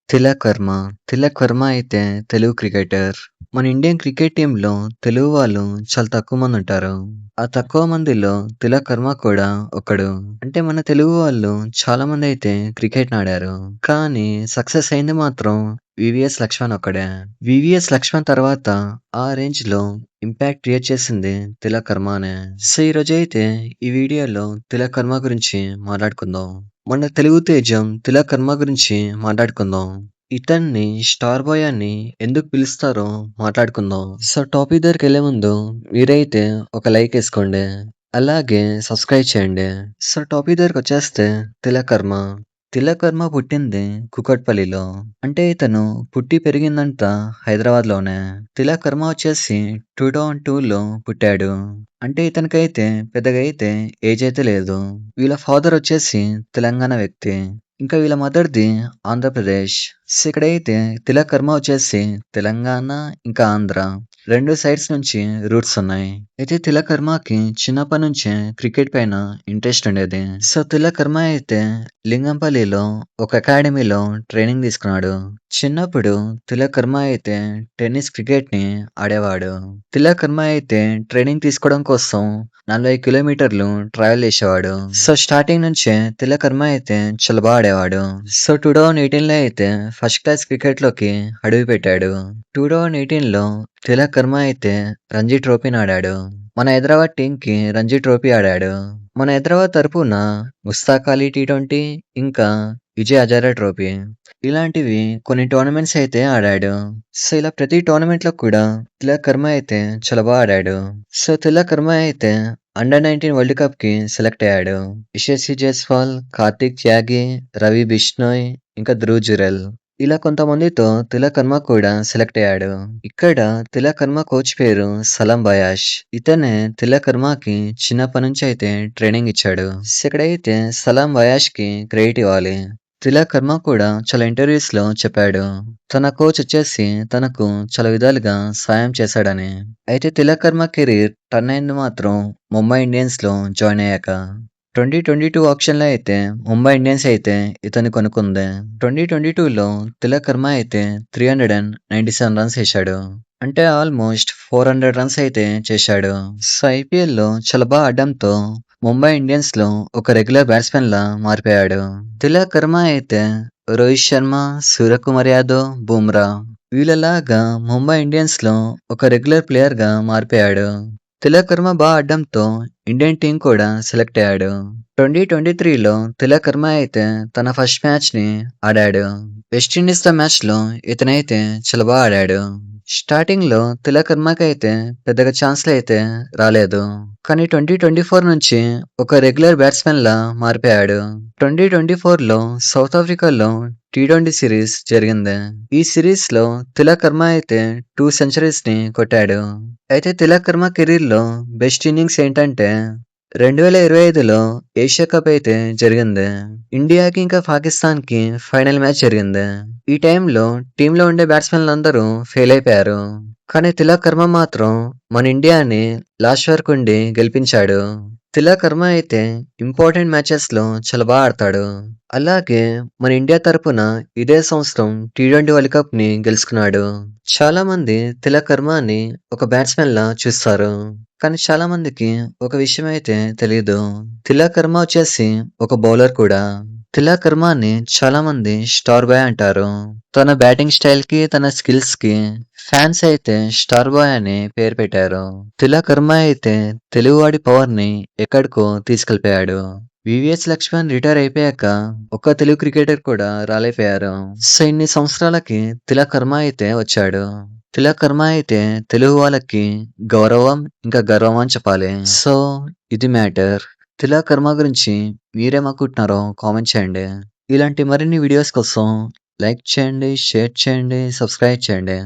తిలక్ వర్మ. తిలక్ వర్మ అయితే తెలుగు క్రికెటర్. మన Indian cricket టీంలో తెలుగు వాళ్ళు చాలా తక్కువ మంది ఉంటారు. ఆ తక్కువ మందిలో తిలక్ వర్మ కూడా ఒకడు. అంటే మన తెలుగు వాళ్ళు చాలా మంది అయితే క్రికెట్ ఆడారు. కానీ సక్సెస్ అయింది మాత్రం వివిఎస్ లక్ష్మణ్ ఒక్కడే. వివిఎస్ లక్ష్మణ్ తర్వాత ఆ రేంజ్ లో ఇంపాక్ట్ క్రియేట్ చేసింది తిలక్ వర్మనే. సో ఈ రోజైతే ఈ వీడియోలో తిలక్ వర్మ గురించి మాట్లాడుకుందాం. మన తెలుగు తేజం తిలక్ వర్మ గురించి మాట్లాడుకుందాం. ఇతన్ని స్టార్ బాయ్ అని ఎందుకు పిలుస్తారో మాట్లాడుకుందాం. సో టాపిక్ దగ్గరికి వెళ్లే ముందు మీరైతే ఒక లైక్ వేసుకోండి. అలాగే సబ్స్క్రైబ్ చేయండి. సో టాపిక్ దగ్గరికి వచ్చేస్తే తిలక్ వర్మ. తిలక్ వర్మ పుట్టింది కుకట్పల్లిలో. అంటే ఇతను పుట్టి పెరిగిందంతా హైదరాబాద్ లోనే. తిలక్ వర్మ వచ్చేసి 2002లో పుట్టాడు. అంటే ఇతనికైతే పెద్దగా అయితే ఏజ్ అయితే లేదు. వీళ్ళ ఫాదర్ వచ్చేసి తెలంగాణ వ్యక్తి. ఇంకా వీళ్ళ మదర్‌ది ఆంధ్రప్రదేశ్. సో ఇక్కడైతే తిలక్ వర్మ వచ్చేసి తెలంగాణ ఇంకా ఆంధ్ర 2 సైడ్స్ నుంచి రూట్స్ ఉన్నాయి. అయితే తిలక్ వర్మకి చిన్నప్పటి నుంచే క్రికెట్ పైన ఇంట్రెస్ట్ ఉండేది. సో తిలక్ వర్మ అయితే లింగంపల్లిలో ఒక అకాడమీలో ట్రైనింగ్ తీసుకున్నాడు. చిన్నప్పుడు తిలక్ వర్మ అయితే టెన్నిస్ క్రికెట్ ని ఆడేవాడు. తిలక్ వర్మ అయితే ట్రైనింగ్ తీసుకోవడం కోసం 40 కిలోమీటర్లు ట్రావెల్ చేసేవాడు. సో స్టార్టింగ్ నుంచే తిలక్ వర్మ అయితే చాలా బాగా ఆడేవాడు. సో 2018లో అయితే ఫస్ట్ క్లాస్ క్రికెట్ లోకి అడుగు పెట్టాడు. 2018లో తిలక్ వర్మ అయితే రంజీ ట్రోఫీని ఆడాడు. మన హైదరాబాద్ టీం కి రంజీ ట్రోఫీ ఆడాడు. మన హైదరాబాద్ తరపున ముస్తాక్ అలీ టీ20 ఇంకా విజయ్ హజారే ట్రోఫీ ఇలాంటివి కొన్ని టోర్నమెంట్స్ అయితే ఆడాడు. సో ఇలా ప్రతి టోర్నమెంట్ లో కూడా తిలక్ వర్మ అయితే చాలా బాగా ఆడాడు. సో తిలక్ వర్మ అయితే అండర్-19 వరల్డ్ కప్ కి సెలెక్ట్ అయ్యాడు. యశస్వి జైస్వాల్, కార్తిక్ త్యాగి, రవి బిష్నోయ్ ఇంకా ధ్రువ్ జురెల్ ఇలా కొంతమందితో తిలక్ వర్మ కూడా సెలెక్ట్ అయ్యాడు. ఇక్కడ తిలక్ వర్మ కోచ్ పేరు సలాం బయాష్. ఇతనే తిలక్ వర్మకి చిన్నప్పటి నుంచి అయితే ట్రైనింగ్ ఇచ్చాడు. సో ఇక్కడైతే సలాం బయాష్ కి క్రెడిట్ ఇవ్వాలి. తిలక్ వర్మ కూడా చాలా ఇంటర్వ్యూస్ లో చెప్పాడు. తన కోచ్ వచ్చేసి తనకు చాలా విధాలుగా సాయం చేశాడని. అయితే తిలక్ వర్మ కెరీర్ టర్న్ అయింది మాత్రం ముంబై ఇండియన్స్ లో జాయిన్ అయ్యాక. 2022 ఆప్షన్ లో అయితే ముంబై ఇండియన్స్ అయితే ఇతన్ని కొనుక్కుంది. 2022లో తిలక్ వర్మ అయితే 397 రన్స్ వేశాడు. అంటే ఆల్మోస్ట్ 400 రన్స్ అయితే చేశాడు. సో ఐపీఎల్ లో చాలా బాగా ఆడడంతో ముంబై ఇండియన్స్ లో ఒక రెగ్యులర్ బ్యాట్స్మెన్ లా మారిపోయాడు. తిలక్ వర్మ అయితే రోహిత్ శర్మ, సూర్యకుమార్ యాదవ్, బుమ్రా వీళ్ళలాగా ముంబై ఇండియన్స్ లో ఒక రెగ్యులర్ ప్లేయర్ గా మారిపోయాడు. తిలక్ వర్మ బాగా ఆడడంతో ఇండియన్ టీం కూడా సెలెక్ట్ అయ్యాడు. 2023లో తిలక్ వర్మ అయితే తన ఫస్ట్ మ్యాచ్ ని ఆడాడు. వెస్టిండీస్ తో మ్యాచ్ లో ఇతనైతే చాలా బాగా ఆడాడు. స్టార్టింగ్ లో తిలక్ వర్మకి అయితే పెద్దగా ఛాన్స్లు అయితే రాలేదు. కానీ 2024 నుంచి ఒక రెగ్యులర్ బ్యాట్స్మెన్ లా మారిపోయాడు. 2024లో సౌత్ ఆఫ్రికాలో టీ20 సిరీస్ జరిగింది. ఈ సిరీస్ లో తిలక్ వర్మ అయితే 2 సెంచరీస్ ని కొట్టాడు. అయితే తిలక్ వర్మ కెరీర్ లో బెస్ట్ ఇన్నింగ్స్ ఏంటంటే 2025లో ఏషియా కప్ అయితే జరిగింది. ఇండియాకి ఇంకా పాకిస్తాన్ కి ఫైనల్ మ్యాచ్ జరిగింది. ఈ టైంలో టీంలో ఉండే బ్యాట్స్మెన్లు అందరూ ఫెయిల్ అయిపోయారు. కానీ తిలక్ వర్మ మాత్రం మన ఇండియాని లాస్ట్ వరకు ఉండి గెలిపించాడు. తిలక్ వర్మ అయితే ఇంపార్టెంట్ మ్యాచెస్ లో చాలా బాగా ఆడతాడు. అలాగే మన ఇండియా తరపున ఇదే సంవత్సరం టీ20 వరల్డ్ కప్ ని గెలుచుకున్నాడు. చాలా మంది తిలక్ వర్మని ఒక బ్యాట్స్మెన్ లా చూస్తారు. కానీ చాలా మందికి ఒక విషయం అయితే తెలియదు. తిలక్ వర్మ వచ్చేసి ఒక బౌలర్ కూడా. తిలక్ వర్మని చాలా మంది స్టార్ బాయ్ అంటారు. తన బ్యాటింగ్ స్టైల్ కి తన స్కిల్స్ కి ఫ్యాన్స్ అయితే స్టార్ బాయ్ అని పేరు పెట్టారు. తిలక్ వర్మ అయితే తెలుగువాడి పవర్ ని ఎక్కడికో తీసుకెళ్లిపోయాడు. వివిఎస్ లక్ష్మణ్ రిటైర్ అయిపోయాక ఒక్క తెలుగు క్రికెటర్ కూడా రాలేపోయారు. సో ఇన్ని సంవత్సరాలకి తిలక్ వర్మ అయితే వచ్చాడు. తిలక్ వర్మ అయితే తెలుగు వాళ్ళకి గౌరవం ఇంకా గర్వం అని చెప్పాలి. సో ఇది మ్యాటర్. తిలక్ వర్మ గురించి మీరేమనుకుంటున్నారో కామెంట్ చేయండి. ఇలాంటి మరిన్ని వీడియోస్ కోసం లైక్ చేయండి, షేర్ చేయండి, సబ్స్క్రైబ్ చేయండి.